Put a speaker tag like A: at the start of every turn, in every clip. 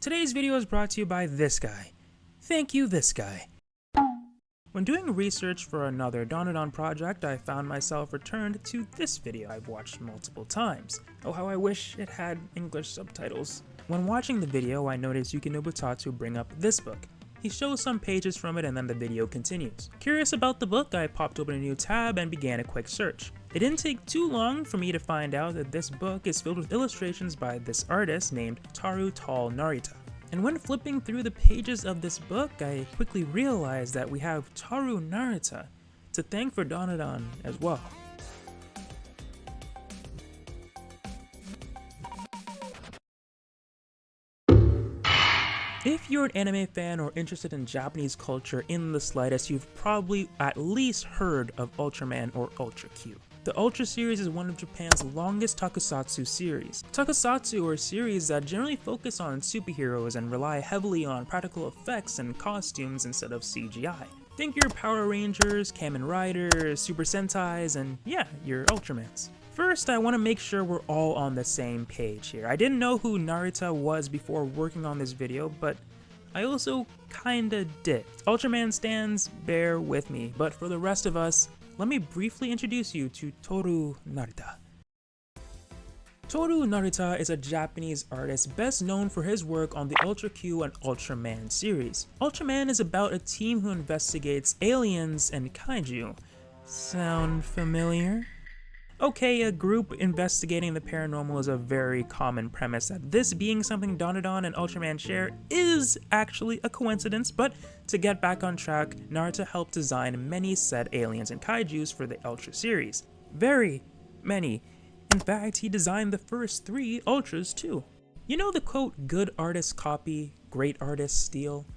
A: Today's video is brought to you by this guy. Thank you, this guy. When doing research for another Dandadan project, I found myself returned to this video I've watched multiple times. Oh, how I wish it had English subtitles. When watching the video, I noticed Yuki Nobutatsu bring up this book. He shows some pages from it and then the video continues. Curious about the book, I popped open a new tab and began a quick search. It didn't take too long for me to find out that this book is filled with illustrations by this artist named Toru Narita. And when flipping through the pages of this book, I quickly realized that we have Toru Narita to thank for Dandadan as well. If you're an anime fan or interested in Japanese culture in the slightest, you've probably at least heard of Ultraman or Ultra Q. The Ultra series is one of Japan's longest tokusatsu series. Tokusatsu are series that generally focus on superheroes and rely heavily on practical effects and costumes instead of CGI. Think your Power Rangers, Kamen Riders, Super Sentais, and yeah, your Ultramans. First, I want to make sure we're all on the same page here. I didn't know who Narita was before working on this video, but I also kinda did. Ultraman stans, bear with me, but for the rest of us, let me briefly introduce you to Toru Narita. Toru Narita is a Japanese artist best known for his work on the Ultra Q and Ultraman series. Ultraman is about a team who investigates aliens and kaiju. Sound familiar? Okay, a group investigating the paranormal is a very common premise. That this being something Dandadan and Ultraman share is actually a coincidence, but to get back on track, Narita helped design many said aliens and kaijus for the Ultra series. Very many. In fact, he designed the first 3 Ultras too. You know the quote, good artists copy, great artists steal?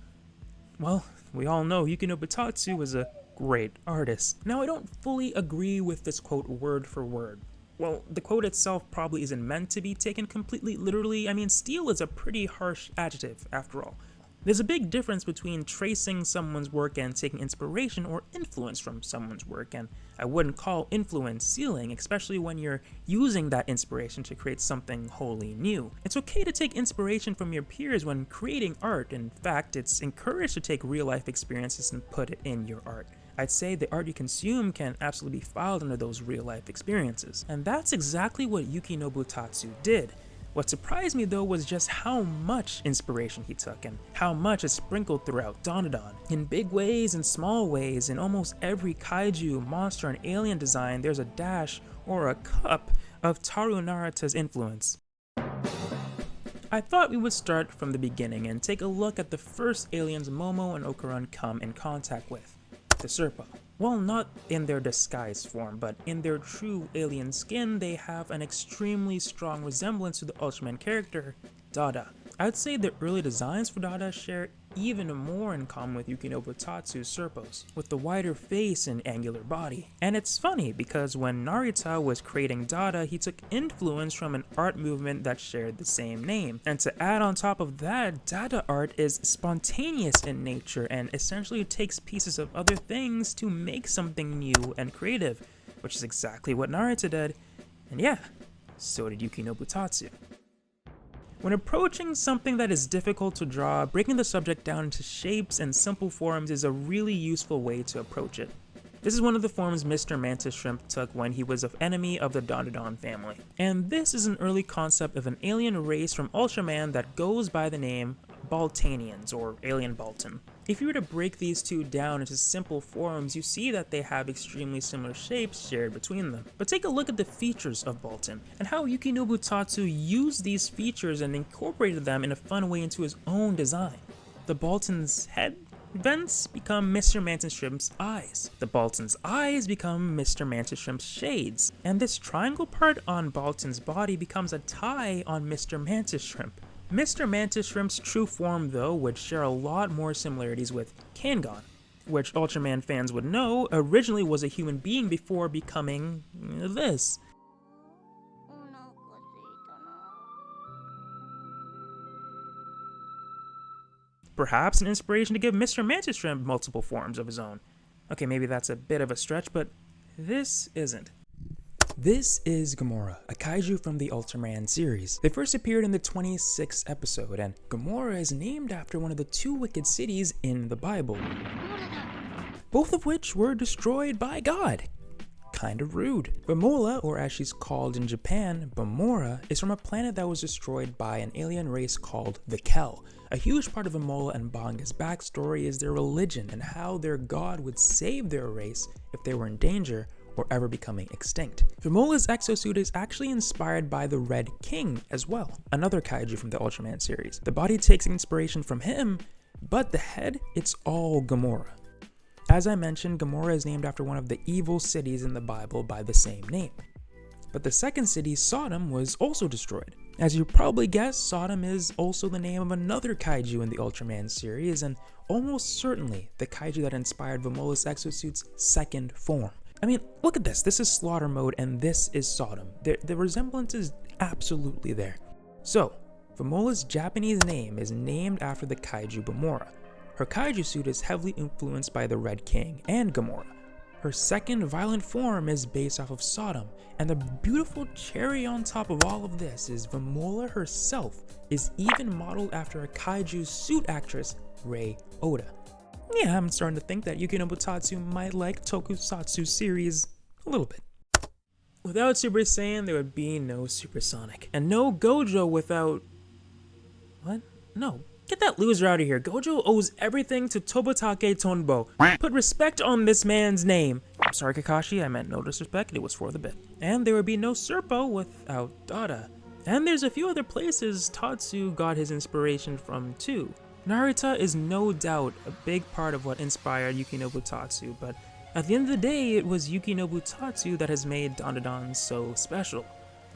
A: Well, we all know Yuki Nobutatsu was a great artist. Now, I don't fully agree with this quote word for word. Well, the quote itself probably isn't meant to be taken completely literally. I mean, steal is a pretty harsh adjective after all. There's a big difference between tracing someone's work and taking inspiration or influence from someone's work, and I wouldn't call influence stealing, especially when you're using that inspiration to create something wholly new. It's okay to take inspiration from your peers when creating art. In fact, it's encouraged to take real-life experiences and put it in your art. I'd say the art you consume can absolutely be filed under those real-life experiences. And that's exactly what Yuki Nobutatsu did. What surprised me though was just how much inspiration he took and how much is sprinkled throughout Dandadan. In big ways and small ways, in almost every kaiju, monster, and alien design, there's a dash or a cup of Toru Narita's influence. I thought we would start from the beginning and take a look at the first aliens Momo and Okuran come in contact with. The Serpa. Well, not in their disguised form, but in their true alien skin, they have an extremely strong resemblance to the Ultraman character, Dada. I'd say the early designs for Dada share even more in common with Yuki Nobutatsu's Serpos, with the wider face and angular body. And it's funny because when Narita was creating Dada, he took influence from an art movement that shared the same name. And to add on top of that, Dada art is spontaneous in nature and essentially takes pieces of other things to make something new and creative, which is exactly what Narita did. And yeah, so did Yuki Nobutatsu. When approaching something that is difficult to draw, breaking the subject down into shapes and simple forms is a really useful way to approach it. This is one of the forms Mr. Mantis Shrimp took when he was an enemy of the Dandadan family. And this is an early concept of an alien race from Ultraman that goes by the name Baltanians, or Alien Baltan. If you were to break these two down into simple forms, you see that they have extremely similar shapes shared between them. But take a look at the features of Baltan, and how Yuki Nobutatsu used these features and incorporated them in a fun way into his own design. The Baltan's head vents become Mr. Mantis Shrimp's eyes. The Baltan's eyes become Mr. Mantis Shrimp's shades. And this triangle part on Baltan's body becomes a tie on Mr. Mantis Shrimp. Mr. Mantis Shrimp's true form, though, would share a lot more similarities with Kangon, which Ultraman fans would know originally was a human being before becoming this. Perhaps an inspiration to give Mr. Mantis Shrimp multiple forms of his own. Okay, maybe that's a bit of a stretch, but this isn't. This is Gamora, a kaiju from the Ultraman series. They first appeared in the 26th episode, and Gamora is named after one of the two wicked cities in the Bible, both of which were destroyed by God. Kind of rude. Bamola, or as she's called in Japan, Bamora, is from a planet that was destroyed by an alien race called the Kel. A huge part of Bamola and Banga's backstory is their religion and how their god would save their race if they were in danger or ever becoming extinct. Bamola's exosuit is actually inspired by the Red King as well, another kaiju from the Ultraman series. The body takes inspiration from him, but the head, it's all Gamora. As I mentioned, Gamora is named after one of the evil cities in the Bible by the same name. But the second city, Sodom, was also destroyed. As you probably guessed, Sodom is also the name of another kaiju in the Ultraman series, and almost certainly the kaiju that inspired Vamola's exosuit's second form. I mean, look at this. This is Slaughter Mode, and this is Sodom. The resemblance is absolutely there. So, Vamola's Japanese name is named after the kaiju Bamora. Her kaiju suit is heavily influenced by the Red King and Gamora. Her second violent form is based off of Sodom, and the beautiful cherry on top of all of this is Vamola herself is even modeled after a kaiju suit actress, Rei Oda. Yeah, I'm starting to think that Yuki no Butatsu might like Tokusatsu series a little bit. Without Super Saiyan, there would be no Supersonic, and no Gojo without... What? No. Get that loser out of here. Gojo owes everything to Tobutake Tonbo. Put respect on this man's name. I'm sorry, Kakashi, I meant no disrespect. It was for the bit. And there would be no Serpo without Dada. And there's a few other places Tatsu got his inspiration from too. Narita is no doubt a big part of what inspired Yuki no Butatsu, but at the end of the day, it was Yuki no Butatsu that has made Dandadan so special.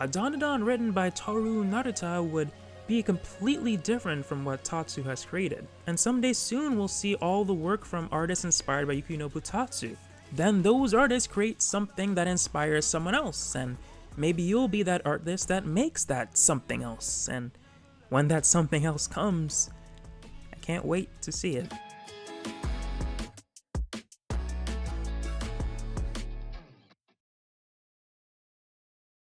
A: A Dandadan written by Toru Narita would be completely different from what Tatsu has created. And someday soon we'll see all the work from artists inspired by Yuki no Butatsu. Then those artists create something that inspires someone else, and maybe you'll be that artist that makes that something else. And when that something else comes, I can't wait to see it.